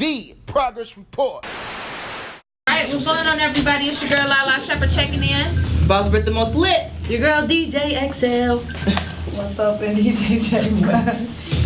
The Progress Report. Alright, what's going on, everybody? It's your girl Lala Shepherd checking in. Boss Brit the most lit. Your girl DJ XL. What's up, in DJ Jackson?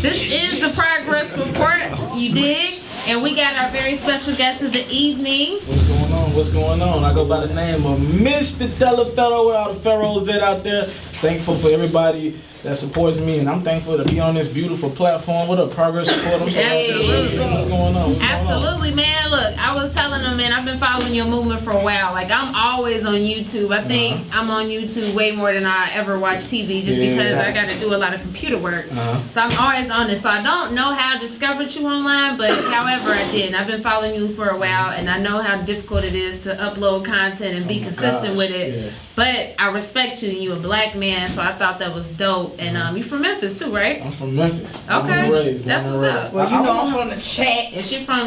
This is the Progress Report, you dig? And we got our very special guest of the evening. What's going on? What's going on? I go by the name of Mr. Taliaferro, where all the pharaohs at out there. Thankful for everybody that supports me, and I'm thankful to be on this beautiful platform. What up, Progress Report? Absolutely. What's going on? Absolutely, man. Look, I was telling them, man, I've been following your movement for a while. Like, I'm always on YouTube. I think I'm on YouTube way more than I ever watch TV, just because I got to do a lot of computer work. So I'm always on this. So I don't know how I discovered you online, but however I did. And I've been following you for a while, and I know how difficult it is to upload content and be consistent with it. Yeah. But I respect you, and you're a black man, so I thought that was dope. And you're from Memphis too, right? I'm from Memphis. Okay, that's what's up. Well, you know I'm from the chat. And she's from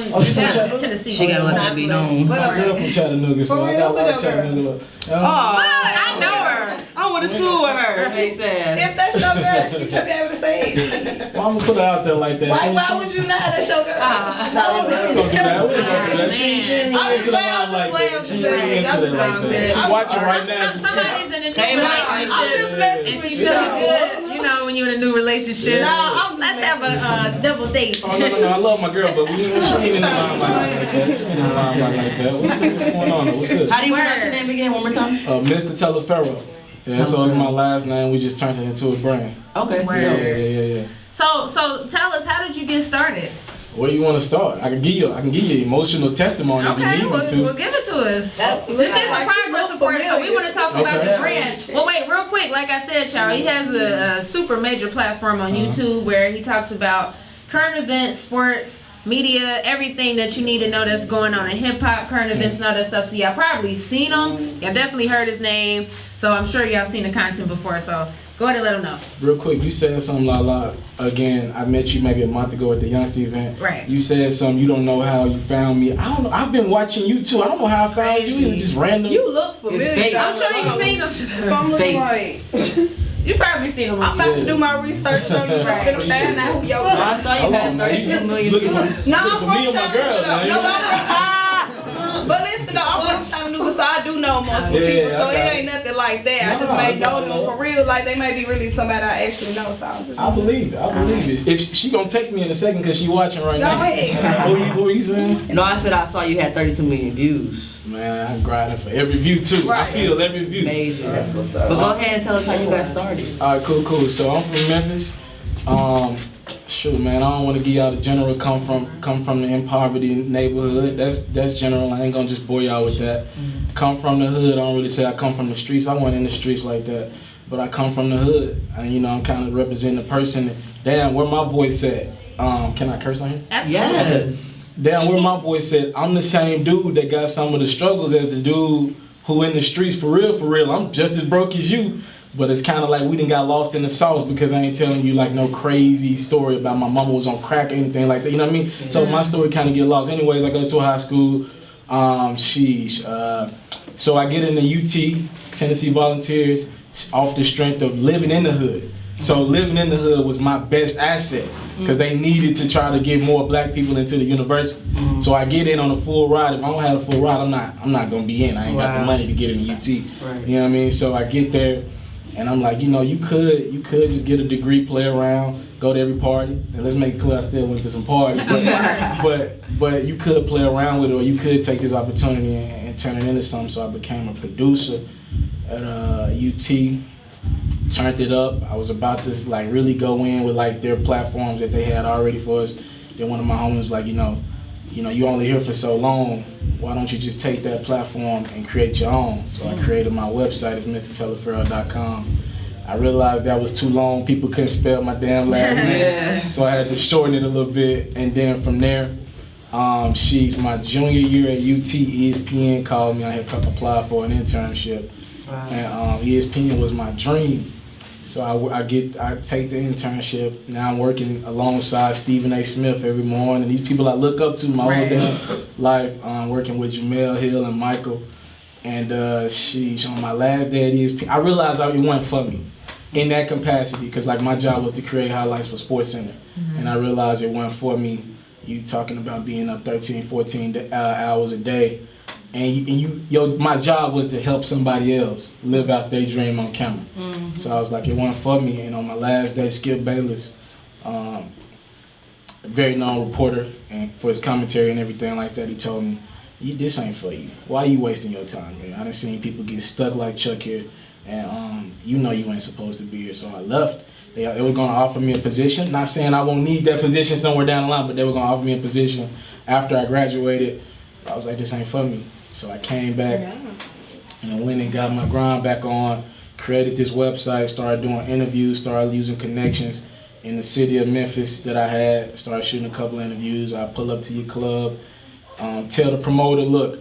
Tennessee. She gotta let that be known. I'm from Chattanooga, so I got a lot of Chattanooga. Oh, I know her. I went to school with her. Makes sense. If that's your girl, she should be able to say it. Well, I'm gonna put her out there like that. Why would you not? That's your girl. No, we ain't gonna do that. We ain't gonna do that. She ain't really into the line like that. She ain't really into that like that. She's watching right now. Somebody's in a new relationship. I'm just messing and with she's you. feeling good, you know, when you're in a new relationship. Nah, let's have a double date. Oh, no, I love my girl, but she ain't in the line like that. She ain't in the line like that. What's going on? What's good? How do you pronounce your name again? One more time. Mr. Taliaferro. Yeah, so it's my last name. We just turned it into a brand. Okay. Yeah. So tell us, how did you get started? Where you want to start? I can give you emotional testimony if you Okay, need me to. well, give it to us. This is a like progress report, so we want to talk about Okay. the brand. Well, wait, real quick. Like I said, y'all, he has a super major platform on YouTube where he talks about current events, sports, media, everything that you need to know that's going on in hip hop, current events, and all that stuff. So y'all probably seen him. Y'all definitely heard his name. So I'm sure y'all seen the content before. So go ahead and let him know. Real quick, you said something, Lala. Again, I met you maybe a month ago at the Youngster event. Right. You said something. You don't know how you found me. I don't know. I've been watching you too. I don't know how I found you. It was just random. You look familiar. I'm sure you've seen him. If I'm looking right. You probably seen him. I'm about to do my research on you. I'm gonna find out who your girl I saw you had 32 million views. No, I'm from me and my girl, man. But listen, though, I'm from Chattanooga, so I do know most people. So it ain't nothing like that. I just made know them for real. Like they may be really somebody I actually know. So I'm just. I believe it. If she gonna text me in a second because she watching right now. Go ahead. What were you saying? No, I said I saw you had 32 million views. Man, I'm grinding for every view too. Right. I feel every view. Major. That's what's up. But go ahead and tell us how you got started. All right, cool. So I'm from Memphis. Shoot, man, I don't want to give y'all the general come from the in poverty neighborhood. That's general. I ain't gonna just bore y'all with that. Come from the hood. I don't really say I come from the streets. I wasn't in the streets like that, but I come from the hood, and you know I'm kind of representing the person. Damn, where my voice at? Can I curse on here? Absolutely. Yes. Damn, where my voice at? I'm the same dude that got some of the struggles as the dude who in the streets for real. I'm just as broke as you. But it's kind of like we done got lost in the sauce because I ain't telling you like no crazy story about my mama was on crack or anything like that. You know what I mean? So my story kind of get lost. Anyways, I go to a high school. So I get into UT, Tennessee Volunteers, off the strength of living in the hood. So living in the hood was my best asset because they needed to try to get more black people into the university. So I get in on a full ride. If I don't have a full ride, I'm not gonna be in. I ain't got the money to get in UT. Right. You know what I mean? So I get there. And I'm like, you know, you could just get a degree, play around, go to every party. And let's make it clear, I still went to some parties. But you could play around with it, or you could take this opportunity and turn it into something. So I became a producer at UT, turned it up. I was about to like really go in with like their platforms that they had already for us. Then one of my homies was like, you know, you only here for so long. Why don't you just take that platform and create your own? So I created my website. It's mrtaliaferro.com. I realized that was too long. People couldn't spell my damn last name. So I had to shorten it a little bit. And then from there, she's my junior year at UT. ESPN called me. I had applied for an internship. Wow. And ESPN was my dream. So I take the internship. Now I'm working alongside Stephen A. Smith every morning. These people I look up to my whole damn life. Working with Jamel Hill and Michael. And she's on my last day at ESPN. I realized it wasn't for me in that capacity because like my job was to create highlights for SportsCenter. And I realized it wasn't for me. You talking about being up 13, 14 hours a day. And my job was to help somebody else live out their dream on camera. Mm-hmm. So I was like, it wasn't for me. And on my last day, Skip Bayless, a very known reporter, and for his commentary and everything like that, he told me, this ain't for you. Why are you wasting your time, man? I done seen people get stuck like Chuck here, and you ain't supposed to be here. So I left. They were going to offer me a position. Not saying I won't need that position somewhere down the line, but they were going to offer me a position after I graduated. I was like, this ain't for me. So I came back and I went and got my grind back on, created this website, started doing interviews, started using connections in the city of Memphis that I had, started shooting a couple interviews. I pull up to your club, tell the promoter, look,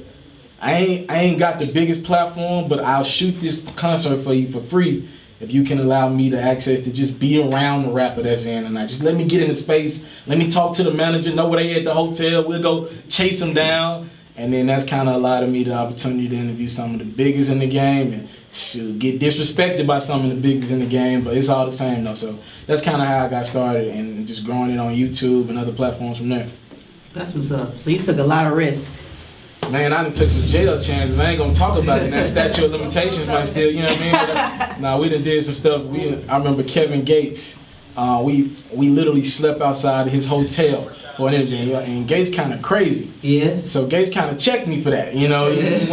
I ain't got the biggest platform, but I'll shoot this concert for you for free if you can allow me the access to just be around the rapper that's in, and just let me get in the space, let me talk to the manager, know where they at the hotel, we'll go chase them down. And then that's kind of allowed me the opportunity to interview some of the biggest in the game and get disrespected by some of the biggest in the game, but it's all the same though. So that's kind of how I got started and just growing it on YouTube and other platforms from there. That's what's up. So you took a lot of risks. Man, I done took some jail chances. I ain't gonna talk about it. That statute of limitations might still, you know what I mean? But, we done did some stuff. I remember Kevin Gates. We literally slept outside of his hotel for an interview, and Gates kind of crazy. Yeah. So Gates kind of checked me for that. You definitely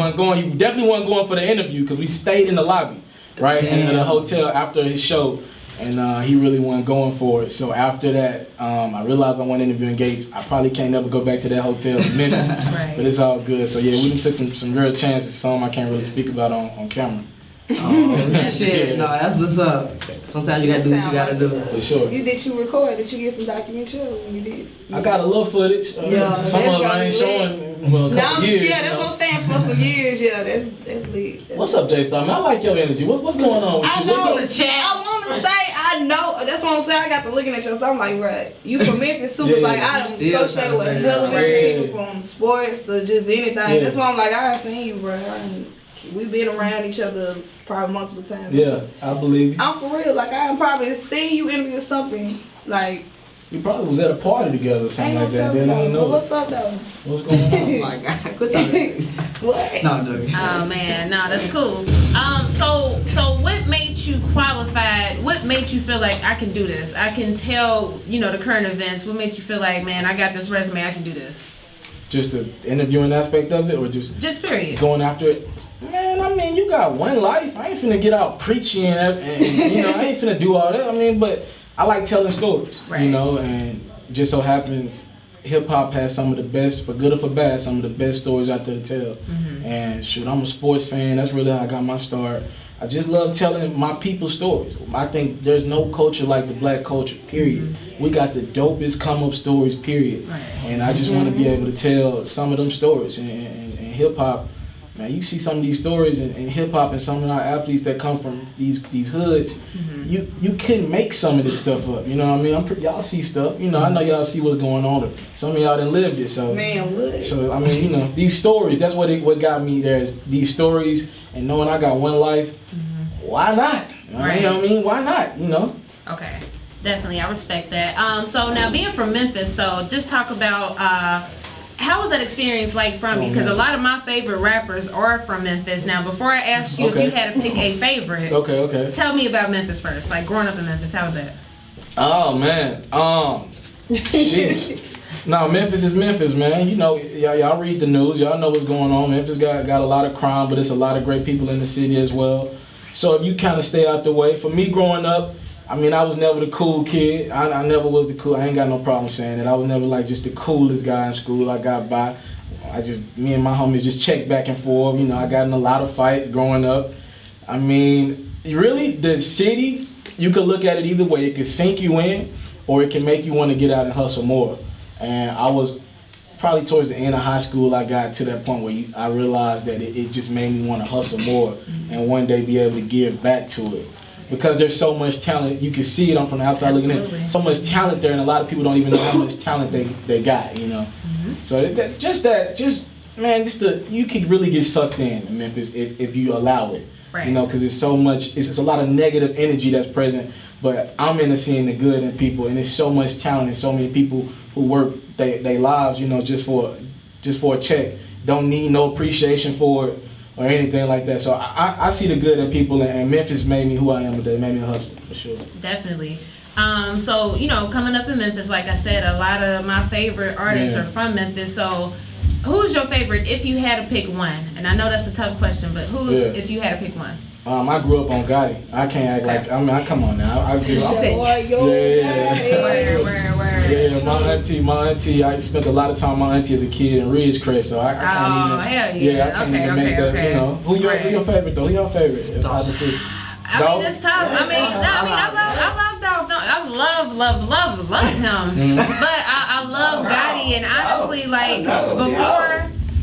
wasn't going for the interview because we stayed in the lobby, right, in the hotel after his show, and he really wasn't going for it. So after that, I realized I wasn't interviewing Gates. I probably can't never go back to that hotel in Memphis, right. But it's all good. So yeah, we done took some real chances. Some I can't really speak about on camera. Oh shit! No, that's what's up. Sometimes you gotta do what you gotta do. For sure. Did you record? Did you get some documentary when you did? I got a little footage. Some of it I ain't showing. Well, a couple years. Yeah, that's what I'm saying. For some years, yeah, that's lit. What's up, J Star? Man, I like your energy. What's going on with you? I know. I want to say I know. That's what I'm saying. I got to looking at you. So I'm like, right, you from Memphis too? Like I don't associate with a hell of people from sports to just anything. That's why I'm like, I seen you, bro. We've been around each other probably multiple times. Yeah, I believe you. I'm for real. Like, I probably seen you interview something. Like, we probably was at a party together or something like that. Then I don't know. What's up, though? What's going on? Oh, my God. Quit that. What? No, I'm joking. Oh, man. No, that's cool. So what made you qualified? What made you feel like I can do this? I can tell, the current events. What made you feel like, man, I got this resume, I can do this? Just the interviewing aspect of it, or just period going after it? Man, I mean, you got one life. I ain't finna get out preaching and I ain't finna do all that. I mean, but I like telling stories, right. And just so happens hip hop has some of the best, for good or for bad, some of the best stories out there to tell. Mm-hmm. And shoot, I'm a sports fan. That's really how I got my start. I just love telling my people's stories. I think there's no culture like the black culture, period. Mm-hmm. We got the dopest come-up stories, period. Right. And I just want to be able to tell some of them stories. And hip-hop, man, you see some of these stories in hip-hop and some of our athletes that come from these hoods, you can make some of this stuff up. You know what I mean? Y'all see stuff. I know y'all see what's going on. Some of y'all done lived it. So, man, what? So, I mean, these stories, that's what got me there is these stories and knowing I got one life. Why not? Right. You know what I mean? Why not? Okay, definitely, I respect that. So now being from Memphis, though, just talk about how was that experience like from you? Because a lot of my favorite rappers are from Memphis. Now, before I ask you if you had to pick a favorite, okay, tell me about Memphis first. Like growing up in Memphis, how was that? Oh man, sheesh. No, Memphis is Memphis, man. Y'all read the news. Y'all know what's going on. Memphis got a lot of crime, but it's a lot of great people in the city as well. So if you kind of stay out the way. For me growing up, I mean, I was never the cool kid. I never was the cool. I ain't got no problem saying it. I was never like just the coolest guy in school. I got by. Me and my homies just checked back and forth. I got in a lot of fights growing up. I mean, really, the city, you could look at it either way. It could sink you in, or it can make you want to get out and hustle more. And I was probably towards the end of high school, I got to that point where I realized that it just made me want to hustle more and one day be able to give back to it. Because there's so much talent, you can see it. I'm from the outside looking in. So much talent there, and a lot of people don't even know how much talent they got. So you can really get sucked in Memphis if you allow it. Right. Because it's so much. It's a lot of negative energy that's present. But I'm into seeing the good in people, and there's so much talent and so many people who work they lives, you know, just for a check. Don't need no appreciation for it or anything like that. So I see the good in people, and Memphis made me who I am today. Made me a hustler for sure. Definitely. So, you know, coming up in Memphis, like I said, a lot of my favorite artists are from Memphis. So, who's your favorite if you had to pick one? And I know that's a tough question, but who if you had to pick one? I grew up on Gotti. I can't act like, I mean, come on now. I grew up. Yeah, my auntie, I spent a lot of time with my auntie as a kid in Ridgecrest, so I can't even. Hell yeah. I can't even make that, you know. Who your favorite though? Who your favorite? If I had to see. I mean, it's tough. I love Dolph. I love him. But I love Gotti, and honestly, like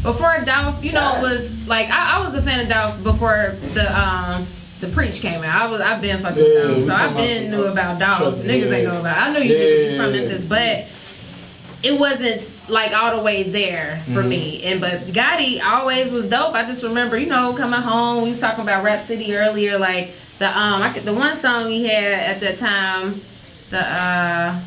before Dolph, you know, was like I was a fan of Dolph before the Preach came out. I've been fucking with Dolph, so I've been knew about Dolph. Niggas ain't know about it. I know you niggas from Memphis, but it wasn't like all the way there for me. But Gotti always was dope. I just remember, you know, coming home. We was talking about Rap City earlier, like the one song he had at that time, damn,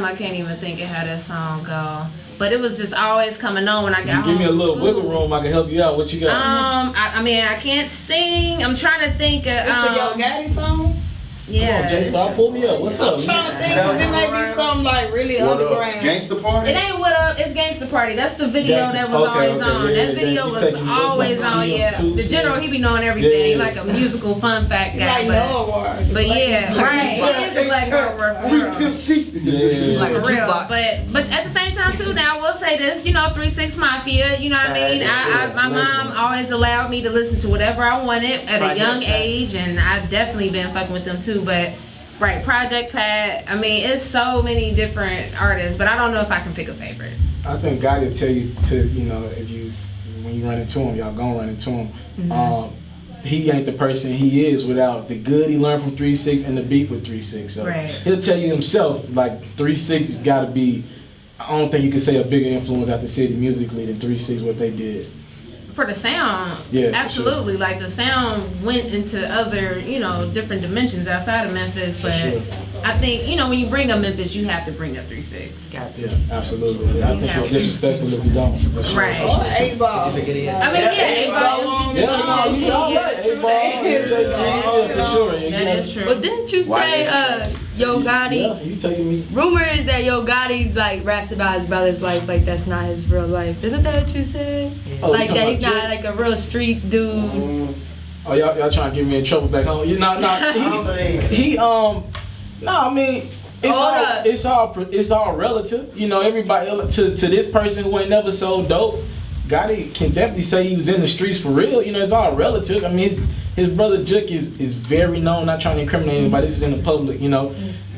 I can't even think of how that song go. But it was just always coming on when I got home. Give me a little wiggle room. I can help you out. What you got? I mean, I can't sing. I'm trying to think of. It's a Yo Gotti song. Yeah. Come on, J-Star, pull me up. What's up? I'm trying to think because it may be something like really underground. Gangsta Party? It ain't What Up, it's Gangsta Party. That's the video that was always on. Yeah, that video was always on, The general, he be knowing everything. He like a musical fun fact guy. But yeah, right. He is a black girl Free Pimp C. Yeah. Like for real. But at the same time too, now I will say this, you know, 3-6 Mafia, you know what I mean? My mom always allowed me to listen to whatever I wanted at a young age, and I definitely been fucking with them too. But Project Pat, I mean, it's so many different artists, but I don't know if I can pick a favorite. I think God will tell you to, you know, when you run into him, y'all gonna run into him. He ain't the person he is without the good he learned from 3-6 and the beef with 3-6. So he'll tell you himself, like 3-6 has got to be. I don't think you can say a bigger influence out the city musically than 3-6 what they did. For the sound, absolutely. Sure. Like the sound went into other, you know, different dimensions outside of Memphis. But I think, you know, when you bring up Memphis, you have to bring up 3-6. Yeah, absolutely. I think it's disrespectful if you don't. Sure. Right. Or 8-Ball. I mean, yeah, 8-Ball. Yeah, you all right. 8-Ball, for sure. That is true. But didn't you say Yo Gotti? Yeah, you taking me. Rumor is that Yo Gotti's like raps about his brother's life, like that's not his real life. Isn't that what you said? Oh, like that he's not like a real street dude. Oh, y'all trying to get me in trouble back home? You know, I mean, it's all relative. You know, everybody to this person who ain't never sold dope. Gotti can definitely say he was in the streets for real. You know, it's all relative. I mean, his brother Juke is very known. Not trying to incriminate anybody. This is in the public. You know,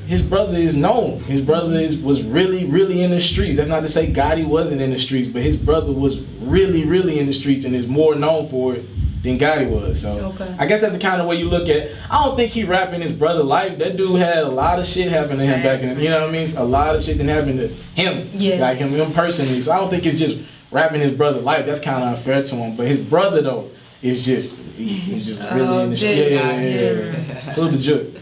his brother is known. His brother was really in the streets. That's not to say Gotti wasn't in the streets, but his brother was really in the streets and is more known for it than Gotti was. So I guess that's the kind of way you look at it. I don't think he rapping his brother's life. That dude had a lot of shit happen to him back in the, you know what I mean? A lot of shit didn't happen to him. Yeah. Like him personally. So I don't think it's just rapping his brother's life. That's kind of unfair to him. But his brother though is just he's just really in the street. Yeah. Salute to Juke.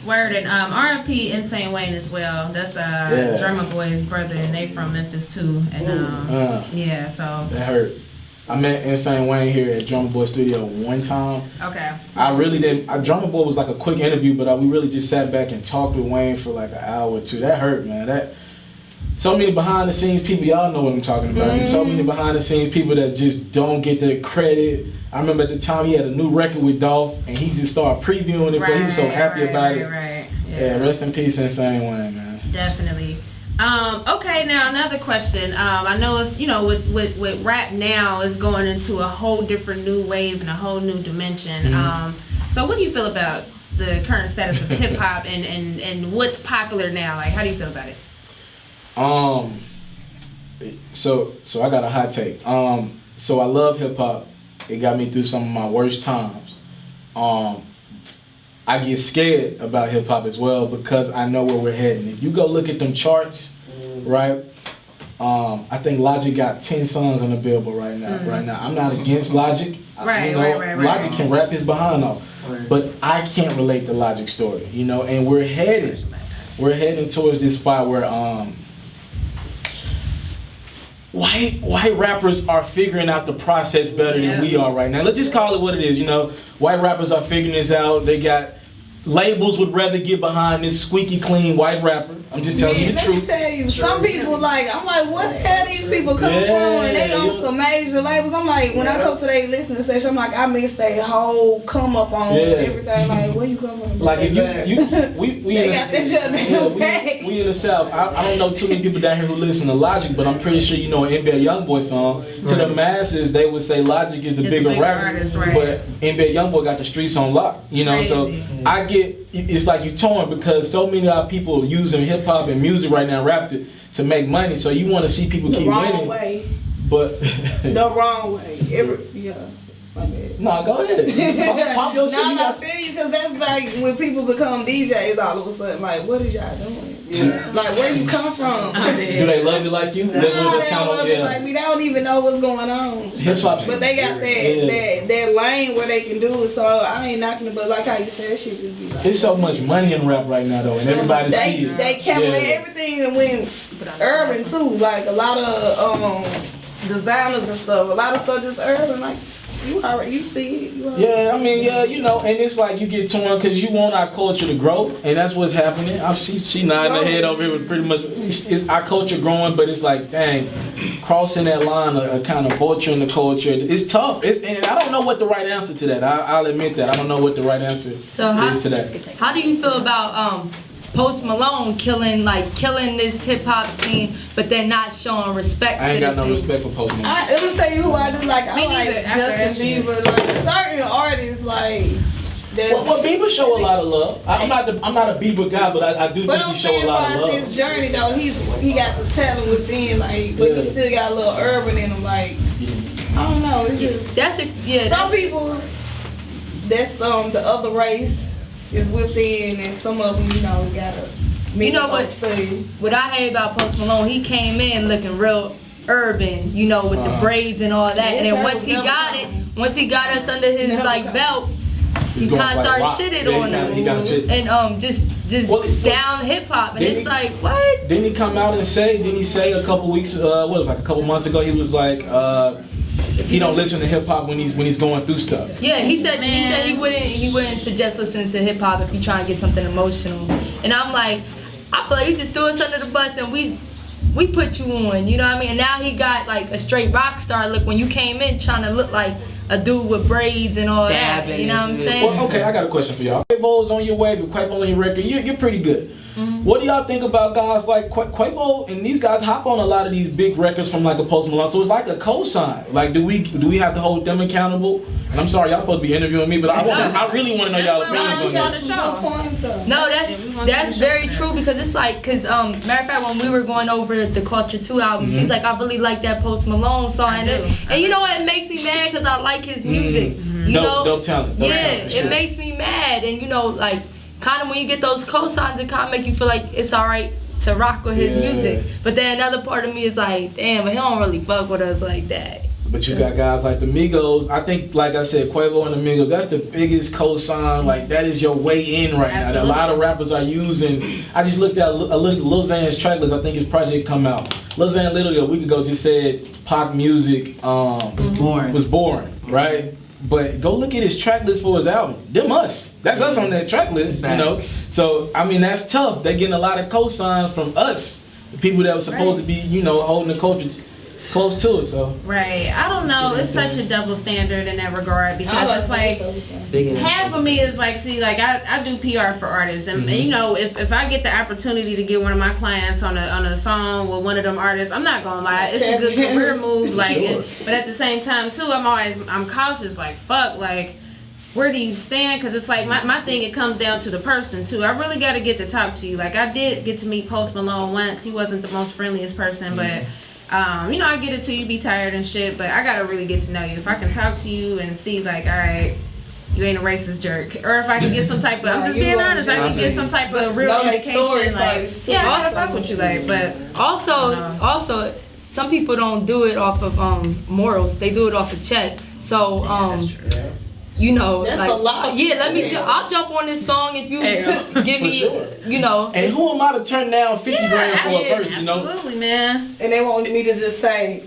Word, and R.I.P. Insane Wayne as well. That's Drummer Boy's brother, and they from Memphis too. And so that hurt. I met Insane Wayne here at Drummer Boy Studio one time. Okay. I really didn't. Drummer Boy was like a quick interview, but we really just sat back and talked with Wayne for like an hour or two. That hurt, man. That so many behind the scenes people. Y'all know what I'm talking about. There's so many behind the scenes people that just don't get their credit. I remember at the time he had a new record with Dolph, and he just started previewing it. But he was so happy about it. Right. Yeah. Rest in peace, Insane Wayne, man. Definitely. Okay, now another question. I know it's, you know, with rap now is going into a whole different new wave and a whole new dimension. So what do you feel about the current status of hip hop and what's popular now? Like, how do you feel about it? So I got a hot take. So I love hip hop. It got me through some of my worst times. I get scared about hip hop as well because I know where we're heading. If you go look at them charts, right? I think Logic got 10 songs on the Billboard right now. I'm not against Logic. Right. Logic can rap his behind off, but I can't relate the Logic story, you know. And we're heading towards this spot where white rappers are figuring out the process better than we are right now. Let's just call it what it is, you know. White rappers are figuring this out. They got labels would rather get behind this squeaky clean white rapper. I'm just telling you the truth. Let me tell you, some people like, I'm like, what the hell these people come from? And they on some major labels. I'm like, when I go to their listening session, I'm like, I miss their whole come up on everything. Like, where you come from? Like if we in the South. I don't know too many people down here who listen to Logic, but I'm pretty sure you know an NBA YoungBoy song. To the masses, they would say Logic is the bigger rapper, artist, right? But NBA YoungBoy got the streets on lock. You know, so I get it's like you torn because so many people using hip hop and music right now, rap to make money. So you want to see people keep winning. The wrong way. But the wrong way. My bad. No, go ahead. Pop your shit. I feel you because that's like when people become DJs all of a sudden. Like, what is y'all doing? Like, where you come from? Do they love you like you? No, they don't love you like me. They don't even know what's going on. Hip hop. But they got that lane where they can do it. So I ain't knocking it. But like how you said, that shit just be like. There's so much money in rap right now though, and everybody see it. They calculate everything and went urban too. Like a lot of designers and stuff. A lot of stuff just urban. Like. You see it. I mean, you know, and it's like you get torn because you want our culture to grow, and that's what's happening. She nodding her head over here with pretty much, it's our culture growing, but it's like, dang, crossing that line of kind of vulturing the culture, it's tough. And I don't know what the right answer to that. I'll admit that. I don't know what the right answer is to that. How do you feel about Post Malone killing this hip hop scene, but then not showing respect to the scene? I ain't got no respect for Post Malone. Let me tell you who I do like. I like Justin Bieber. Like certain artists, like. Well, Bieber show a lot of love. I'm not a Bieber guy, but I do think he show a lot of love. His journey though, he got the talent within, like, but he still got a little urban in him. Like, I don't know. It's just some people. That's the other race. Is within, and some of them, you know, gotta. You know what I hate about Post Malone? He came in looking real urban, you know, with the braids and all that. And then once he got us under his like belt, he kind of started shitting on him, and just down hip hop, and it's like what? Didn't he come out and say? Didn't he say a couple weeks? What was it, like a couple months ago? He was like. He don't listen to hip hop when he's going through stuff. Yeah, he said he wouldn't suggest listening to hip hop if you trying to get something emotional. And I'm like, I feel like you just threw us under the bus and we put you on, you know what I mean? And now he got like a straight rock star look when you came in trying to look like a dude with braids and all that. You know what I'm saying? Well, okay, I got a question for y'all. Quavo's on your way, but Quavo on your record, you're pretty good. Mm-hmm. What do y'all think about guys like Quavo and these guys hop on a lot of these big records from like a Post Malone? So it's like a cosign. Like, do we have to hold them accountable? And I'm sorry, y'all supposed to be interviewing me, but I really want to know y'all opinions on this. No, that's very true because it's like, matter of fact, when we were going over the Culture 2 album, she's like, I really like that Post Malone song, and you know what? It makes me mad because I like his music. You know, dope talent. It makes me mad, and you know, like. Kind of when you get those cosigns, it kind of make you feel like it's alright to rock with his music. But then another part of me is like, damn, but he don't really fuck with us like that. But you got guys like the Migos. I think, like I said, Quavo and the Migos, that's the biggest cosign. Like, that is your way in right now. A lot of rappers are using. I just looked at Lil Xan's track list. I think his project come out. Lil Xan literally a week ago just said pop music was boring, right? But go look at his track list for his album. Them us. That's us on that track list, you know. So, I mean, that's tough. They getting a lot of cosigns from us, the people that were supposed to be, you know, holding the culture close to it. So right, I don't know. It's such a double standard in that regard because it's like half of me is like, see, like I do PR for artists, and you know, if I get the opportunity to get one of my clients on a song with one of them artists, I'm not gonna lie, it's a good career move. Like, but at the same time too, I'm cautious. Like, fuck, like. Where do you stand? Because it's like my thing, it comes down to the person too. I really got to get to talk to you. Like, I did get to meet Post Malone once. He wasn't the most friendliest person, but you know, I get it too. You be tired and shit, but I got to really get to know you. If I can talk to you and see like, all right, you ain't a racist jerk, or if I can get some type of, I'm just being honest, I can get some type of real indication, like, yeah, I gotta fuck with you, like, but also, some people don't do it off of morals. They do it off of check. So that's true. you know, That's like, a lot. Yeah, I'll jump on this song if you give me, sure. you know. And who am I to turn down 50 grand for a verse, you know? Absolutely, man. And they want me to just say,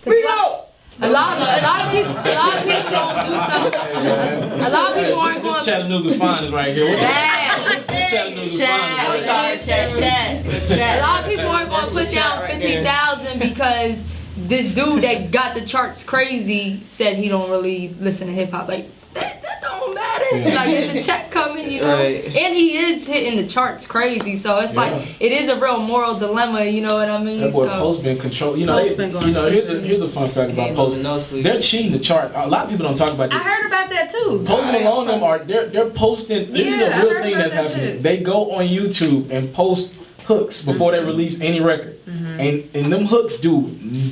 we out. A lot of people don't do stuff. A lot of people aren't This going. Chattanooga's finest right here. This Chattanooga's finest right here. A lot of people aren't going to put down 50,000 because this dude that got the charts crazy said he don't really listen to hip hop. Like that don't matter. Yeah. Like if the check coming, you know. Right. And he is hitting the charts crazy, so it's like it is a real moral dilemma. You know what I mean? That boy So, Post been controlled. You know, Post been going here's a fun fact about Post. They're cheating the charts. A lot of people don't talk about this. I heard about that too. Post Malone them are they're posting. This is a Yeah, I real heard thing about that's that happening. shit. They go on YouTube and post hooks before they release any record, and them hooks do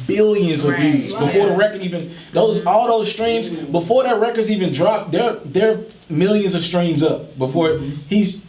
billions of Right. views before the record even all those streams before that records even drop. They're millions of streams up before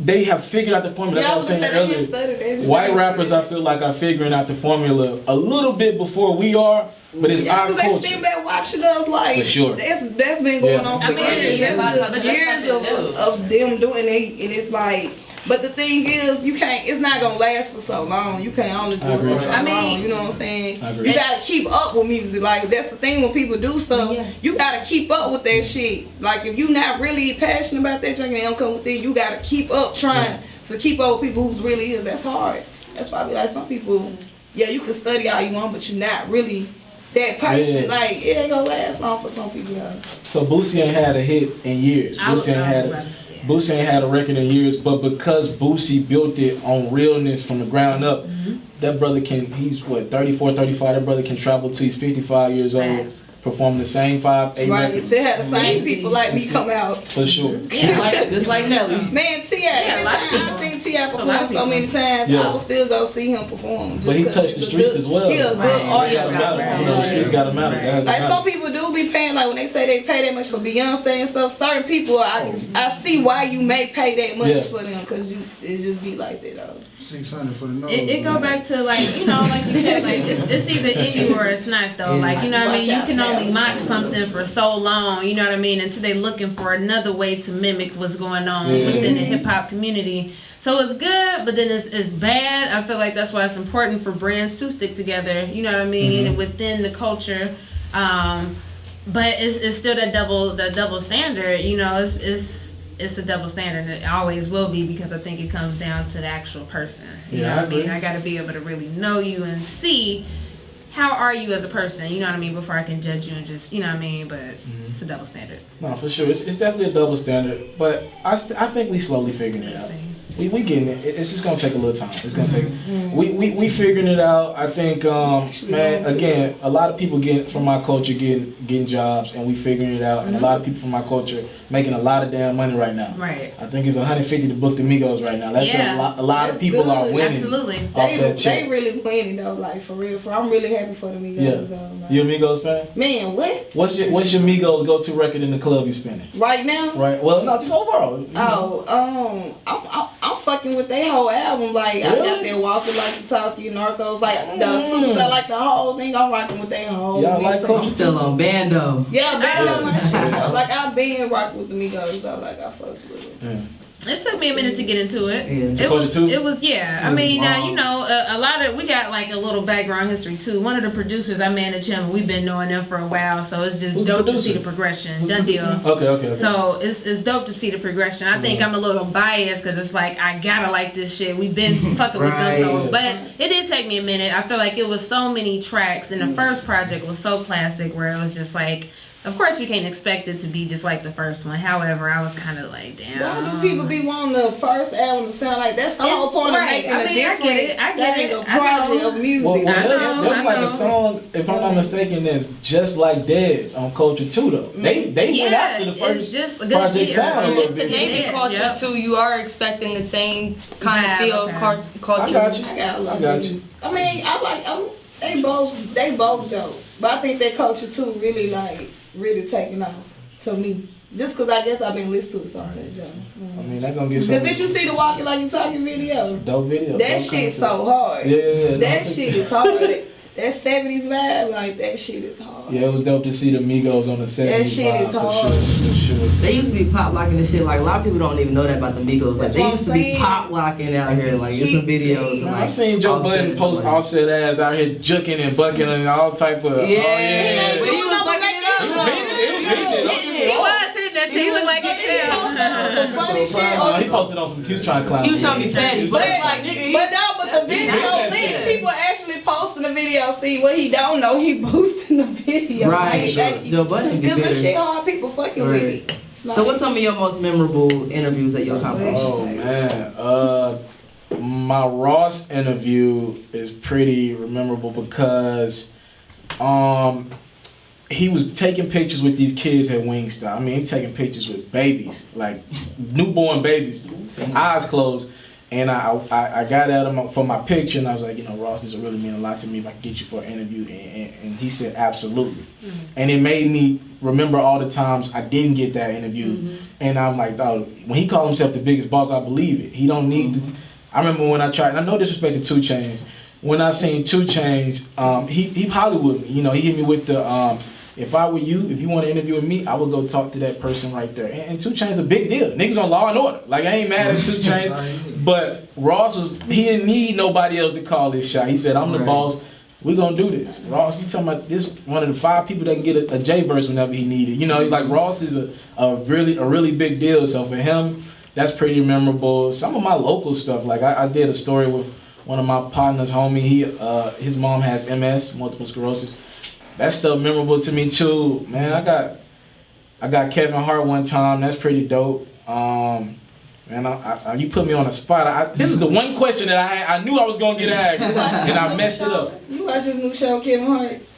they have figured out the formula. That's what I was saying earlier. White rappers, I feel like, are figuring out the formula a little bit before we are, but it's our Because they culture. sitting back watching us like For sure. that's been going on for I mean, years. yeah, That's just years of them doing it, and it's like. But the thing is, you can't. It's not gonna last for so long. You can't only do it for so long. You know what I'm saying? I agree. You gotta keep up with music. Like that's the thing when people do stuff. Yeah. You gotta keep up with that shit. Like if you're not really passionate about that, you don't come with it. You gotta keep up trying to keep up with people who's really is. That's hard. That's probably like some people. Yeah, you can study all you want, but you're not really that person. Yeah. Like it ain't gonna last long for some people. So Boosie ain't had a hit in years. Boosie ain't had a record in years, but because Boosie built it on realness from the ground up, that brother he's what, 34, 35, that brother can travel till he's 55 years old, Facts. perform the same 5, 8 Right, records. still had the same people like me come out. For sure. Just like Nelly. Man, T.I. Yeah, a lot of anytime people. I seen T.I. a lot perform of so people. many times, Yeah. I would still go see him perform. But he just 'cause touched the he's a streets good- as well. He a good Right. artist. It doesn't matter. You know, the streets gotta matter. That has to Like matter. some people do be paying, like when they say they pay that much for Beyonce and stuff. Certain people, I see why you may pay that much Yeah. for them because it just be like that though. 600 for the nose. It go back to like, you know, like you said, like it's either in you or it's not though. Like, you know what I mean? You can only mock something for so long, you know what I mean, until they looking for another way to mimic what's going on within the hip hop community. So it's good, but then it's bad. I feel like that's why it's important for brands to stick together, you know what I mean, within the culture. But it's still the double standard, you know, it's a double standard. It always will be because I think it comes down to the actual person. You know what I mean? I got to be able to really know you and see how are you as a person, you know what I mean, before I can judge you and just, you know what I mean, but it's a double standard. No, for sure. It's definitely a double standard, but I think we slowly figuring it out. We getting it. It's just gonna take a little time. It's gonna take. We figuring it out. I think, man. Again, a lot of people from my culture getting jobs, and we figuring it out. And a lot of people from my culture making a lot of damn money right now. Right. I think it's 150 to book the Migos right now. That's a lot of That's people good. are winning. Absolutely. Off that check. They really winning though, like for real. I'm really happy for the Migos. Yeah. Though, like. You a Migos fan? Man, what? What's your Migos go-to record in the club you spinning? Right now? Right. Well, no, just overall. You know. Oh, I'm fucking with their whole album. Like I got Really? that Walking Like the Talkie, Narcos, like the Superstar, like the whole thing. I'm rocking with their whole. Y'all like mix. culture Still on Bando. Yeah, band on my shit. Yeah. Like I've been rocking with the Migos, so like I fucks with them. It took me a minute to get into it. Yeah. It was yeah. I mean, you know, a lot of we got like a little background history too. One of the producers, I manage him. We've been knowing them for a while, so it's just Who's the dope to producer? see the progression. Done deal. Okay. So it's dope to see the progression. I think I'm a little biased because it's like I gotta like this shit. We've been fucking with them, so but it did take me a minute. I feel like it was so many tracks, and the first project was so classic where it was just like. Of course, we can't expect it to be just like the first one. However, I was kind of like, damn. Why do people be wanting the first album to sound like that's the whole point of making a different I get it. a project of music? Well, there's I like know. a song, if I'm not mistaken, that's just like Dead's on Culture too, though. They went after the it's first just a good project year. sound. And a just little the bit. name Yes, culture yep. too, you are expecting the same kind of Vibe, feel okay. culture. I got you. I got a lot I got of you. I mean, they both dope, but I think that culture too really taking off to me. Just cause I guess I've been listening to it so much, I mean, that gonna get Cause some did you see the Walking Like You Talking video? dope video. That dope shit's concept. so hard. Yeah. That shit is hard. that 70s vibe, like that shit is hard. Yeah, it was dope to see the Migos on the 70s. That shit vibe, is hard. For sure. They used to be pop locking and shit. Like a lot of people don't even know that about the Migos. Like That's they what used to I'm be saying. pop locking out here. Like it's some videos. Man, Like, I seen Joe Offset Budden and post like- Offset ass out here juking and bucking and all type of. Yeah. Oh, yeah. But he was fucking it up. He was hitting it. He was hitting it. Don't get me He wrong. was hitting that shit. He looked like Some funny shit. He posted on some. He was trying to clown. He was trying to be fatty, but it's like, But the video that lit. shit. People actually posting the video. See what he don't know, he boosting the video. Right. Joe Budden be Because the better. shit hard, people fucking with Right. it. So what's some of your most memorable interviews that you'll accomplish? Oh man, my Ross interview is pretty memorable because, he was taking pictures with these kids at Wingstop. I mean, he taking pictures with babies, like newborn babies, eyes closed. And I got at him for my picture, and I was like, you know, Ross, this will really mean a lot to me if I can get you for an interview. And he said, absolutely. Mm-hmm. And it made me remember all the times I didn't get that interview. Mm-hmm. And I'm like, oh, when he called himself the biggest boss, I believe it. He don't need this. I remember when I tried, and I no disrespect to 2 Chainz. When I seen 2 Chainz, he Hollywood me. You know, he hit me with the, if I were you, if you want to interview with me, I would go talk to that person right there. And 2 Chainz a big deal. Niggas on Law and Order. Like, I ain't mad at 2 Chainz. But Ross he didn't need nobody else to call this shot. He said, I'm the boss. We gonna do this. Ross, you talking about this one of the 5 people that can get a J verse whenever he needed. You know, like Ross is a really big deal. So for him, that's pretty memorable. Some of my local stuff, like I did a story with one of my partners, homie. His mom has MS, multiple sclerosis. That stuff memorable to me too, man. I got Kevin Hart one time. That's pretty dope. Man, you put me on the spot. This is the one question that I knew I was gonna get asked, and I messed it up. You watch his new show, Kevin Hart's?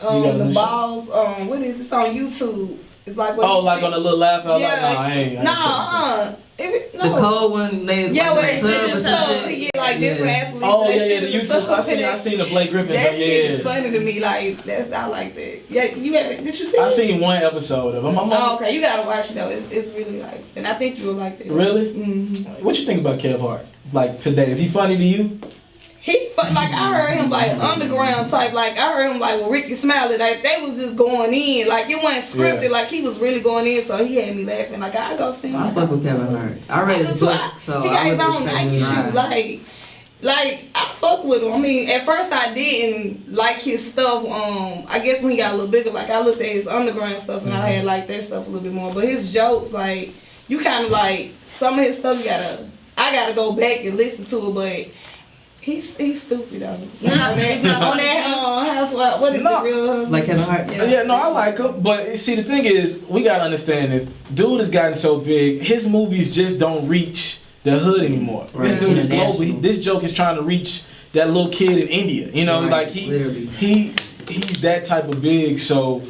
The Balls. What is this on YouTube? It's like what like on a little laugh out. Yeah, No. The cold one, they yeah, like, when they sit in the tub, he get like different athletes. Oh they yeah, sit the in YouTube. I seen the Blake Griffin. That shit is yeah. funny to me. Like I like that. Yeah, did you see? I it? seen one episode of him. Oh, okay, you gotta watch it though. It's really like, and I think you will like that. Really? Mm-hmm. What you think about Kev Hart? Like today, is he funny to you? He like I heard him like underground type. Like I heard him like with Ricky Smiley. Like they was just going in. Like it wasn't scripted. Yeah. Like he was really going in. So he had me laughing. Like I go see him. I fuck with Kevin Hart. I read his book, so he got I his would own respect Nike his shoe. ride. Like I fuck with him. I mean, at first I didn't like his stuff. I guess when he got a little bigger, like I looked at his underground stuff and I had like that stuff a little bit more. But his jokes, like you kind of like some of his stuff. I gotta go back and listen to it, but. He's stupid though. On that housewife, what is it, Real Husbands? Like Kevin Hart? Yeah, no, I like him. But see, the thing is, we gotta understand this. Dude has gotten so big, his movies just don't reach the hood anymore. Right. This dude is global. International. This joke is trying to reach that little kid in India. You know, Right, like literally. he's that type of big. So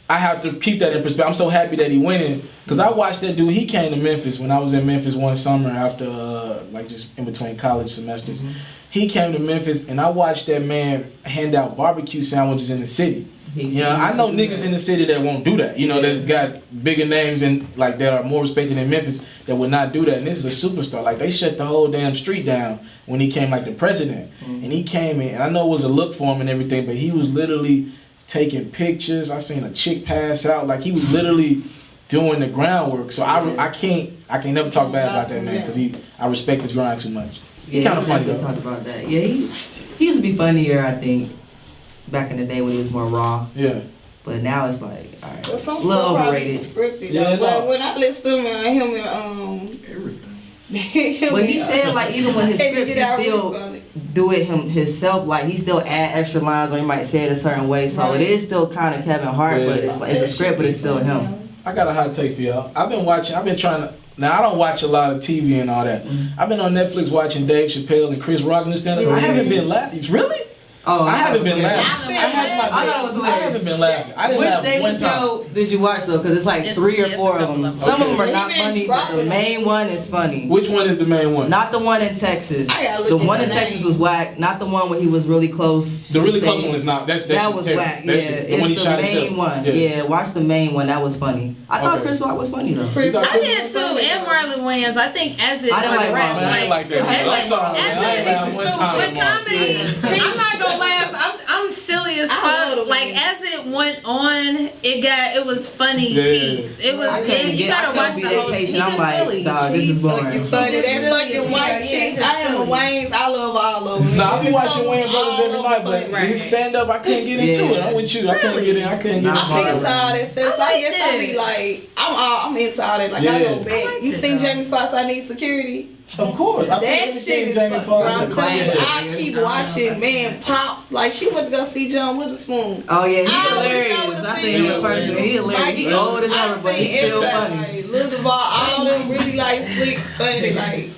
I have to keep that in perspective. I'm so happy that he went in because I watched that dude. He came to Memphis when I was in Memphis one summer after like just in between college semesters. Mm-hmm. He came to Memphis and I watched that man hand out barbecue sandwiches in the city. You know, I know niggas in the city that won't do that. You know, that's got bigger names and like that are more respected in Memphis that would not do that. And this is a superstar. Like they shut the whole damn street down when he came like the president. Mm-hmm. And he came in, and I know it was a look for him and everything, but he was literally taking pictures. I seen a chick pass out. Like he was literally doing the groundwork. So I can't never talk bad about that man because I respect his grind too much. Yeah, kind of funny though. Talk about that. Yeah, he used to be funnier, I think, back in the day when he was more raw. Yeah. But now it's like, all right, Well, some a little stuff probably overrated. scripted. Yeah, Though. But no. when I listen to him and everything. But he said like even when his scripts he still do it himself. Like he still add extra lines or he might say it a certain way. So Right. it is still kind of Kevin Hart, Yeah. but it's like it's a script, but it's still him. I got a hot take for y'all. I've been trying to. Now I don't watch a lot of TV and all that. Mm-hmm. I've been on Netflix watching Dave Chappelle and Chris Rock and this stand up. I haven't been laughing. Really? Oh, I haven't been laughing. I thought it was I haven't been laughing. I didn't Which laugh Dave one time. Chappelle did you watch though? Because it's like It's- 3 or it's 4 a of couple them. of them. Some of them are He not been funny, but the dropping main one is funny. Which one is the main one? Not the one in Texas. I gotta look The at one the in name. Texas was whack. Not the one where he was really close. The really to close staying. one is not. That That was whack. Yeah, the one he it's shot the main himself. one. Yeah, watch the main one. That was funny. I thought Okay. Chris Rock was funny though. Chris, I did too, and Marlon Wayans. I think as it I didn't like progressed, Marlon. I ain't like that. I'm sorry, man. I ain't laughed one time. with comedy, I'm not gonna laugh. I'm I'm silly as I love fuck. the Like movie. as it went on, it was funny peaks. It was. You gotta watch the whole. He's I'm just like, silly. dog, this is boring. Funny. That silly fucking as white hell. chicks. Yeah, I am a silly. Wayne's. I love all of them. Nah, I be watching Wayne Brothers every night, but Right. his stand up, I couldn't get into it. I'm with you. I couldn't get in. I couldn't get Nah, into I'm it. into all that stuff, so I like guess I be it. like, I'm into all that. Like I Yeah. go back. You it, seen though. Jamie Foxx? I Need Security. Of course. I've seen That everything shit is Jamie fucking. Foxx I'm has telling you, done. I keep watching. Man, Pops. Like she went to go see John Witherspoon. Oh yeah, he's I wish I hilarious. would've I seen seen him in him. person. He hilarious. He old as ever, but he's still funny. Like, Lil Duval, all of them really like slick, funny, like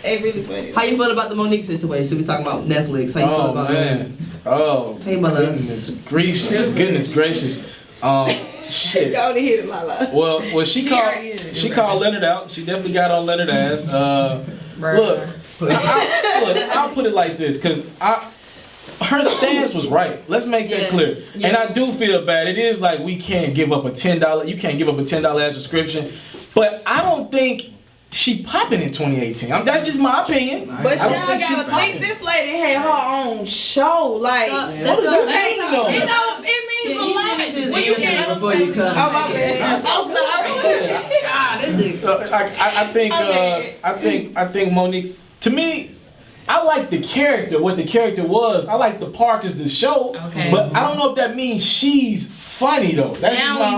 they really funny. How you feel about the Monique situation? We talking about Netflix. How you feel Oh about man. Oh. Hey, my love. Goodness gracious. Shit. Go to hit it, Lala. Well, she called Leonard out. She definitely got on Leonard's ass. Look, I'll put it like this, cause her stance was right. Let's make that clear. Yeah. And I do feel bad. It is like we can't give up a $10. You can't give up a $10 ad subscription, but I don't think she popping in 2018. That's just my opinion. But I y'all don't think she gotta popping. think this lady had her own show. Like, So, you that's does what that I'm mean, though? know, it means a lot. When you get before you come. Oh my bad. I'm so sorry. God, this nigga. I think Monique. To me, I like the character. What the character was. I like the Parkers, the show. Okay. But I don't know if that means she's funny though. That's just my. I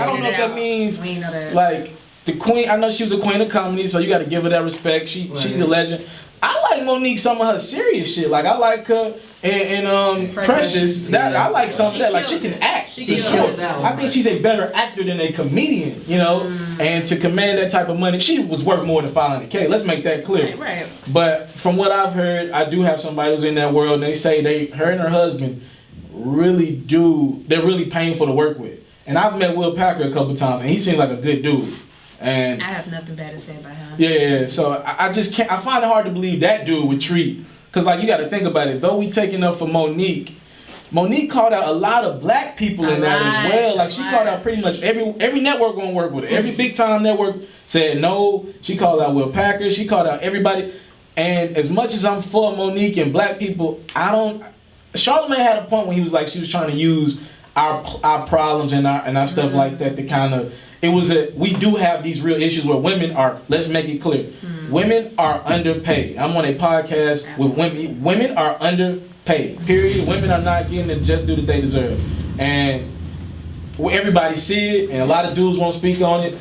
don't know if that means We know that. like the queen. I know she was a queen of comedy, so you got to give her that respect. She's a legend. I like Monique, some of her serious shit. Like I like her and Precious. That I like some of that. Like she can act. She for killed sure. it. I think she's a better actor than a comedian. You know, and to command that type of money, she was worth more than $500K. Let's make that clear. Right. But from what I've heard, I do have somebody who's in that world, and they say her and her husband they're really painful to work with. And I've met Will Packer a couple times, and he seems like a good dude. And I have nothing bad to say about him. yeah, so I just can't. I find it hard to believe that dude would treat. Cause like you got to think about it. Though we taking up for Monique called out a lot of black people in that as well. Like she called out pretty much every network gonna work with her. Every big time network said no. She called out Will Packer. She called out everybody. And as much as I'm for Monique and black people, Charlamagne had a point when he was like she was trying to use our problems and our stuff like that to kind of. We do have these real issues where women are, let's make it clear, women are underpaid. I'm on a podcast with women. Women are underpaid, period. Women are not getting the just due that they deserve. And everybody see it, and a lot of dudes won't speak on it.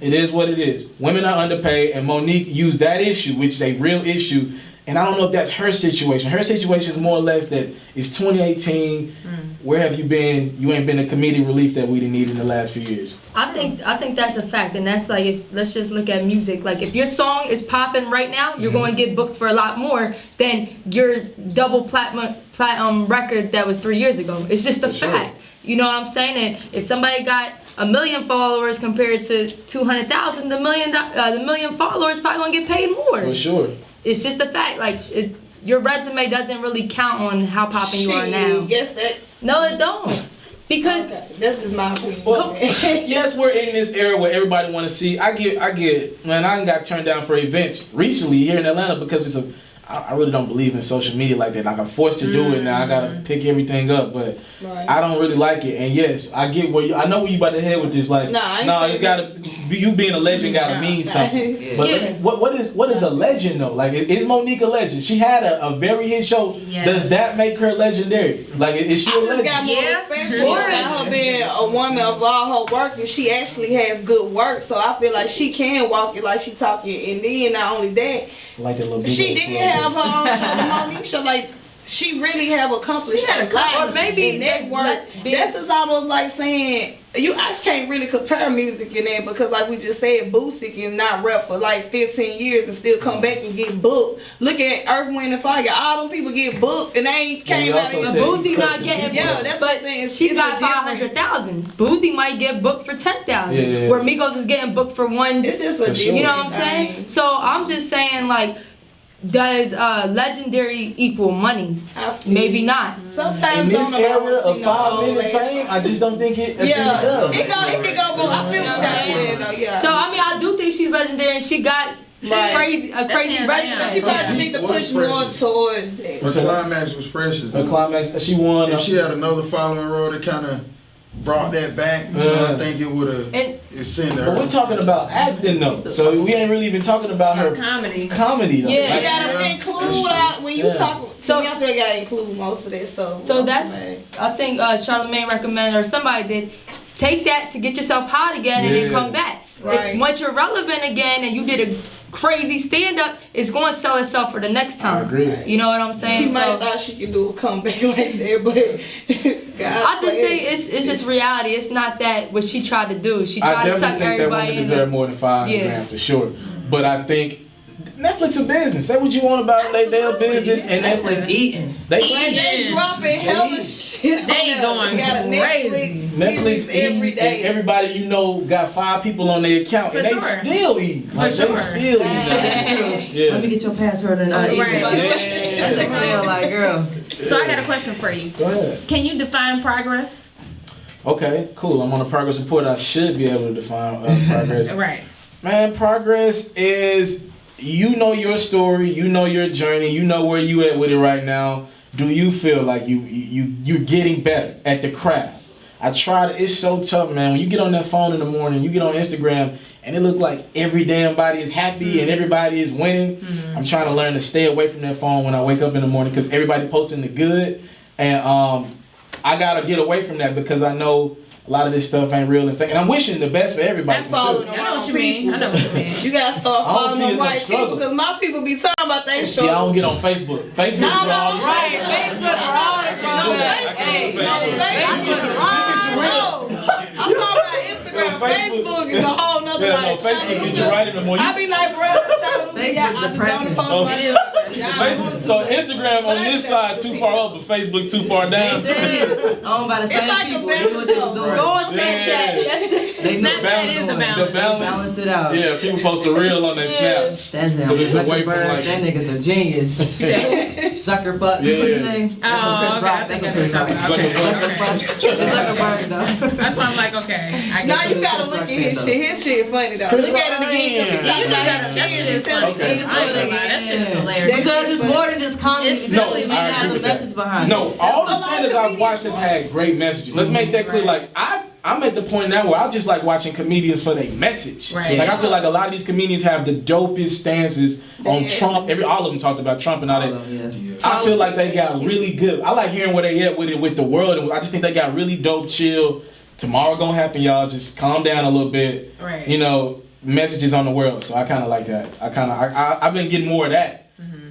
It is what it is. Women are underpaid, and Monique used that issue, which is a real issue. And I don't know if that's her situation. Her situation is more or less that it's 2018. Where have you been? You ain't been the comedic relief that we didn't need in the last few years. I think that's a fact, and that's like let's just look at music. Like if your song is popping right now, you're going to get booked for a lot more than your double platinum record that was 3 years ago. It's just a fact. You know what I'm saying? And if somebody got 1 million followers compared to 200,000, the million followers probably gonna get paid more. For sure. It's just a fact. Like your resume doesn't really count on how popping you are now. Yes, that. No, it don't. Because this is my opinion. Well, yes, we're in this era where everybody want to see. I get. Man, I got turned down for events recently here in Atlanta because I really don't believe in social media like that. Like I'm forced to do it now. I gotta pick everything up, but I don't really like it. And yes, I get I know where you about to head with this. Like, it's gotta you being a legend gotta mean something. But what is a legend though? Like, is Monique a legend? She had a very hit show. Yes. Does that make her legendary? Like, is she a I just legend? got more respect for her being a woman of all her work, and she actually has good work. So I feel like she can walk it like she talking. And then not only that, Like a little she didn't have her own show, the Monique show. Like she really have accomplished a lot. or maybe in that work. That's just almost like saying I can't really compare music in that because like we just said, Boosie can not rap for like 15 years and still come back and get booked. Look at Earth, Wind, and Fire. All them people get booked and they ain't came out. But Boosie not getting that's what I'm saying. She got 500,000. Boosie might get booked for 10,000. Yeah. Where Migos is getting booked for one. It's just a different You know what I'm saying? thing. So I'm just saying like. Does legendary equal money? Maybe not. Sometimes In this don't nobody era wanna of see 5 no minutes old ass. fame, I just don't think it. Yeah, does. it can go, but I feel what y'all saying though. Yeah. So I mean, I do think she's legendary, and she got crazy hands register. down. She probably just need to push more precious. towards that. Her climax was precious. The climax, she won. If she had another following role that kind of brought that back, you know, I think it would have. It sent her. But we're talking about acting though, so we ain't really even talking about her comedy. Comedy though. Yeah. She gotta include out when you talk. So I feel you gotta include most of that stuff. So that's, I think Charlamagne recommended, or somebody did, take that to get yourself hot again and then come back. Right. Once you're relevant again and you did a crazy stand-up, it's going to sell itself for the next time. I agree. You know what I'm saying? She might have thought she could do a comeback like that, but I just think it's just reality. It's not that what she tried to do. She tried to suck I definitely think that everybody woman in. deserve more than 500 grand for sure. But I think Netflix a business. Say what you want about they a business, and Netflix eating. They dropping hella shit. They ain't going crazy. Netflix every day. And everybody you know got 5 people on their account, For and they sure. still eat. Like, they still eat. Let me get your password and eat. Right. That's Excel, like, girl. So I got a question for you. Go ahead. Can you define progress? Okay, cool. I'm on a progress report. I should be able to define progress. Right. Man, progress is, you know your story, you know your journey, you know where you at with it right now. Do you feel like you're getting better at the craft? I try to, it's so tough, man. When you get on that phone in the morning, you get on Instagram, and it look like every damn body is happy and everybody is winning. I'm trying to learn to stay away from that phone when I wake up in the morning, because everybody posting the good, and I gotta get away from that, because I know a lot of this stuff ain't real and fake. And I'm wishing the best for everybody. That's all. I know what you mean. I know what you mean. You gotta start I don't following see the enough right struggle. people, because my people be talking about they See, I don't get on Facebook. Facebook No, for all no, the right. shit. Facebook for all the problems. Hey, no, I'm talking about Instagram. Facebook is a whole nother Yeah, no, life. Facebook gets you right in the morning. I be like, bro, Facebook depressing. So Instagram on this side too far up, but Facebook too far down. Owned by the It's same like a people. They knew what they was balance. doing. Go on Snapchat. Yeah. That's the. They knew Snapchat is a The balance. balance. balance it out. Yeah, people post a reel on their snaps. That's them. But it's away from, Zuckerberg, like- that nigga's a genius. Zuckerbuck. What's Yeah. his name? Oh, That's some Chris okay, Rock. I That's think some I Chris know Rock. what you're talking about. It's Zuckerberg though. That's why I'm like, okay. I Now get you it. gotta look at his shit. His shit funny though. Chris Look at it again, because he Rock. talking You about gotta- that his shit kids is and funny. Okay. I ain't gonna lie, that shit is hilarious. Because it's more than just comedy. It's because silly, it man. has a with that. message behind No, it. all the stand-ups I've watched have had great messages. Let's make that clear. Like, I'm at the point now where I just like watching comedians for their message. Right. Like, I feel like a lot of these comedians have the dopest stances on Trump. All of them talked about Trump and all that. Yeah. I feel like they got really good. I like hearing where they at with it with the world, and I just think they got really dope, chill. Tomorrow gonna happen, y'all. Just calm down a little bit. Right. You know, messages on the world. So I kind of like that. I've been getting more of that.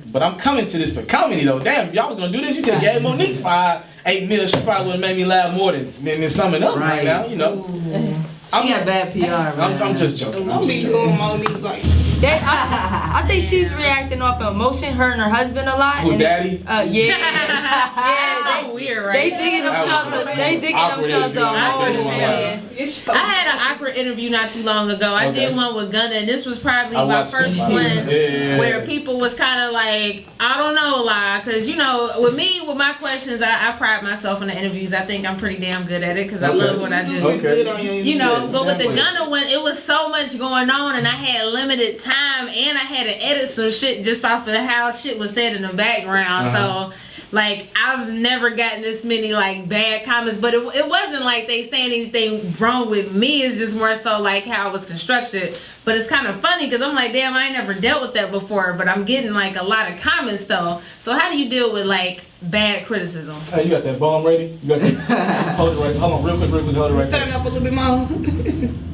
But I'm coming to this for comedy though. Damn, if y'all was gonna do this, you could have gave Monique 5-8 mil. She probably would have made me laugh more than summing up right now. You know. She got bad PR, man. I'm just joking. Don't be doing Monique like I think she's reacting off emotion. Her and her husband a lot. Who, and Daddy? Yeah. Yeah, so weird, right? They digging themselves a hole. Man. I had an awkward interview not too long ago. I did one with Gunna, and this was probably I my watched first it. one Yeah. where people was kind of like, I don't know, lie, because you know, with my questions, I pride myself in the interviews. I think I'm pretty damn good at it because I love what I do. Okay. good on your You know, but with the definitely. Gunna one, it was so much going on, and I had limited time, and I had to edit some shit just off of how shit was said in the background. So, like, I've never gotten this many like bad comments, but it wasn't like they saying anything wrong with me. It's just more so like how it was constructed. But it's kind of funny because I'm like, damn, I ain't never dealt with that before. But I'm getting like a lot of comments though. So how do you deal with like bad criticism? Hey, you got that bomb ready? You got that? Hold it right. Hold on, real quick, hold it right turn there. up a little bit more.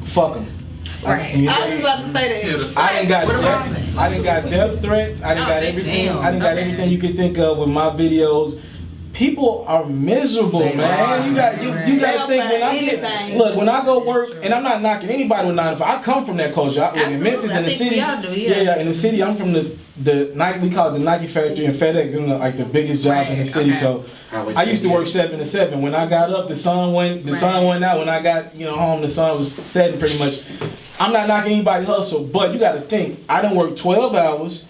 Fuck them. Right. I was just about to say that. I done got death threats. I done got everything. damn. I done got everything you could think of with my videos. People are miserable, They man. are. You got to think when I get Anything. look when I go work, and I'm not knocking anybody with 9 to 5. I come from that culture. I live in Absolutely. Memphis I in the think city. we all do, yeah. Yeah, in the city. I'm from the Nike. We call it the Nike factory and FedEx, and like the biggest jobs in the Right, city. okay. So I used to work 7 to 7. When I got up, the sun went out. When I got home, the sun was setting pretty much. I'm not knocking anybody's hustle, but you got to think. I done worked 12 hours.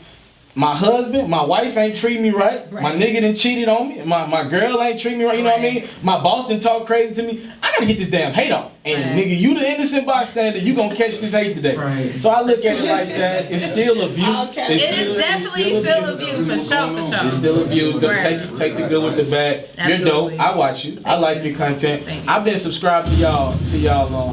my husband, my wife ain't treat me right. My nigga done cheated on me. My girl ain't treat me right. You know what I mean? My boss done talk crazy to me. I gotta get this damn hate off. And nigga, you the innocent bystander. You gonna catch this hate today. Right. So I look at it like that. It's still a view. It is definitely still a view for sure. It's still a view. Take the good with the bad. You're dope. I watch you. I like your content. I've been subscribed to y'all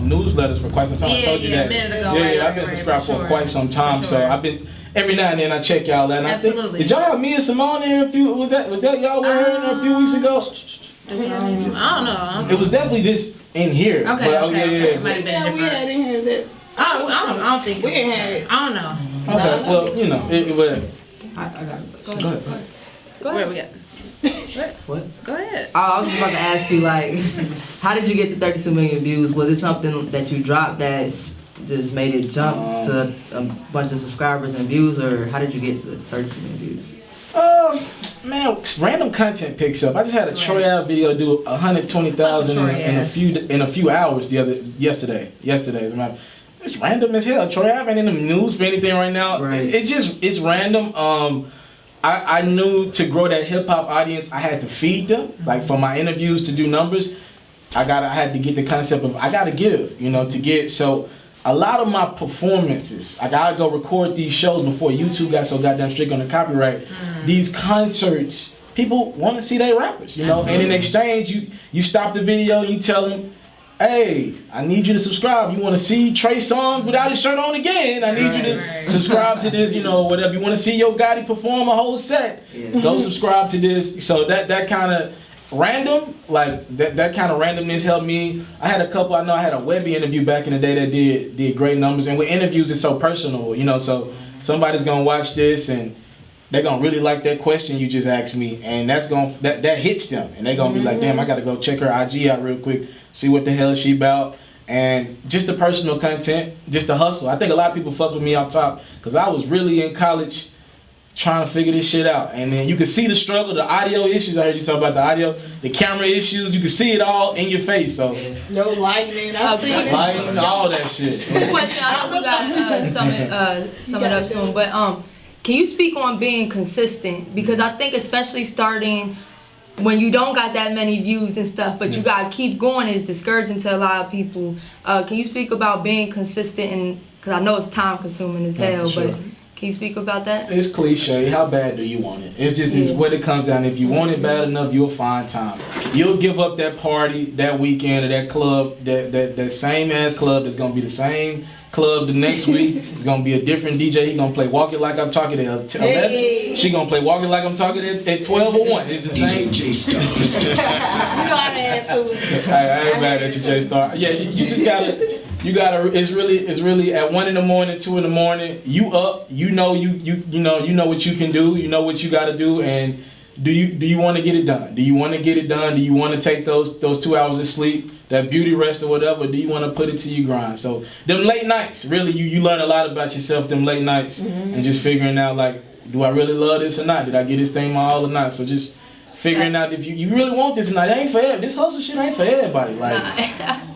newsletters for quite some time. I told you that. A minute ago. I've been subscribed for quite some time. So I've been. Every now and then I check y'all out. Absolutely. Did y'all have me and Simone there was that y'all were here a few weeks ago? I don't know. It was definitely this in here. Okay, but, okay. It might have been Yeah, we different. had in here that. I don't think We ain't had it. I don't know. Okay, well, you know, whatever. I got it. Go ahead. Where we got? What? Go ahead. I was just about to ask you, like, how did you get to 32 million views? Was it something that you dropped that just made it jump to a bunch of subscribers and views, or how did you get to 32 million views? Man, random content picks up. I just had a Troy Ave video do 120,000 in a few hours yesterday. As a matter, it's random as hell. Troy Ave ain't in the news for anything right now. Right. It's random. I knew to grow that hip hop audience, I had to feed them. Like for my interviews to do numbers, I had to get the concept of I gotta give, to get so. A lot of my performances, I gotta go record these shows before YouTube got so goddamn strict on the copyright. These concerts, people want to see their rappers, and in exchange, you stop the video, you tell them, hey, I need you to subscribe. You want to see Trey Songz without his shirt on again? I need you to subscribe to this, whatever. You want to see your Gotti perform a whole set? Go subscribe to this. So that kind of random, like that kind of randomness helped me. I had I had a Webby interview back in the day that did great numbers, and with interviews it's so personal, so somebody's gonna watch this and they're gonna really like that question you just asked me, and that hits them, and they're gonna be like, damn, I gotta go check her IG out real quick, see what the hell she about. And just the personal content, just the hustle. I think a lot of people fucked with me off top because I was really in college trying to figure this shit out. And then you could see the struggle, the audio issues. I heard you talk about the audio, the camera issues. You could see it all in your face. So no lightning. I see it. Lighting, all that shit. Quick question. I know we got sum it up soon, but can you speak on being consistent? Because I think especially starting when you don't got that many views and stuff, but you gotta keep going is discouraging to a lot of people. Can you speak about being consistent? And because I know it's time consuming as hell, sure. but can you speak about that? It's cliche. How bad do you want it? It's just it's what it comes down. If you want it bad enough, you'll find time. You'll give up that party, that weekend, or that club, that same ass club that's gonna be the same club the next week. It's gonna be a different DJ. He gonna play Walk It Like I'm Talking at 11. Hey. She gonna play Walk It Like I'm Talking at 12 or 1. It's the same. You know I had to. I ain't mad at you, J Star. Yeah, you just gotta. You gotta. It's really at 1 in the morning, 2 in the morning. You up. You know what you can do. You know what you gotta do. And do you want to get it done? Do you want to get it done? Do you want to take those 2 hours of sleep, that beauty rest or whatever? Do you want to put it to your grind? So them late nights, really, you learn a lot about yourself. Them late nights and just figuring out like, do I really love this or not? Did I get this thing my all or not? So just figuring out if you really want this or not. It ain't for everybody. This hustle shit ain't for everybody. Like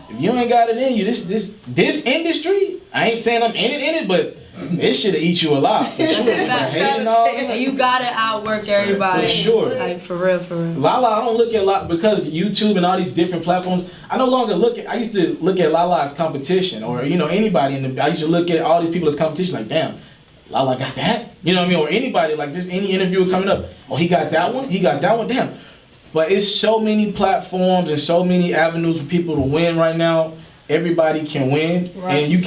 if you ain't got it in you, this industry, I ain't saying I'm in it, but it should eat you alive for sure. And you gotta outwork everybody. For sure. Like for real. Lala, I don't look at because YouTube and all these different platforms. I no longer I used to look at Lala as competition, or anybody I used to look at all these people as competition. Like, damn, Lala got that. You know what I mean? Or anybody, like just any interviewer coming up. Oh, he got that one. He got that one. Damn. But it's so many platforms and so many avenues for people to win right now. Everybody can win, and I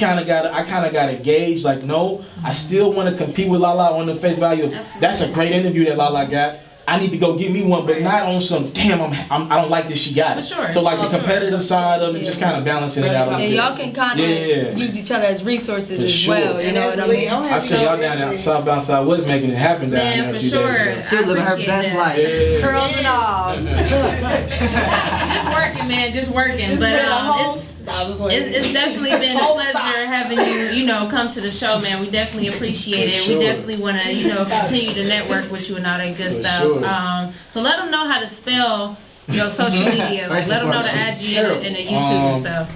kind of gotta gauge. Like, no, I still want to compete with Lala on the face value. That's a great interview that Lala got. I need to go get me one, but not on some damn. I don't like this. She got it. For sure. So like the competitive side of it, just kind of balancing it out. And y'all can kind of use each other as resources as well. You know what I mean? I see y'all down there South by Southwest making it happen down there. For sure. She living her best life. Yeah. Curls and all. Just working, man. Just working. But it's definitely been a pleasure having you, come to the show, man. We definitely appreciate it. Sure. We definitely want to, continue to network with you and all that good stuff. Sure. So let them know how to spell your social media. Like, let them know the IG and the YouTube and stuff.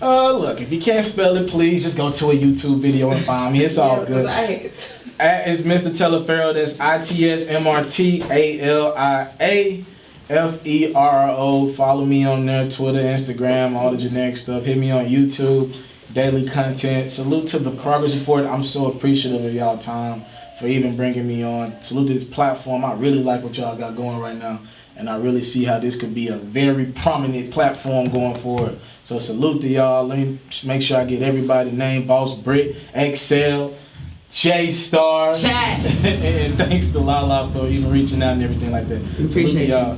Look, if you can't spell it, please just go to a YouTube video and find me. It's all good. At is Mr. Taliaferro. That's ITSMRTALIAFERRO. Follow me on there, Twitter, Instagram, all the generic stuff. Hit me on YouTube. Daily content. Salute to the progress report. I'm so appreciative of y'all time for even bringing me on. Salute to this platform. I really like what y'all got going right now, and I really see how this could be a very prominent platform going forward. So salute to y'all. Let me make sure I get everybody's name. Boss Britt, Excel, J Star, Chat. and thanks to Lala for even reaching out and everything like that. Salute to y'all.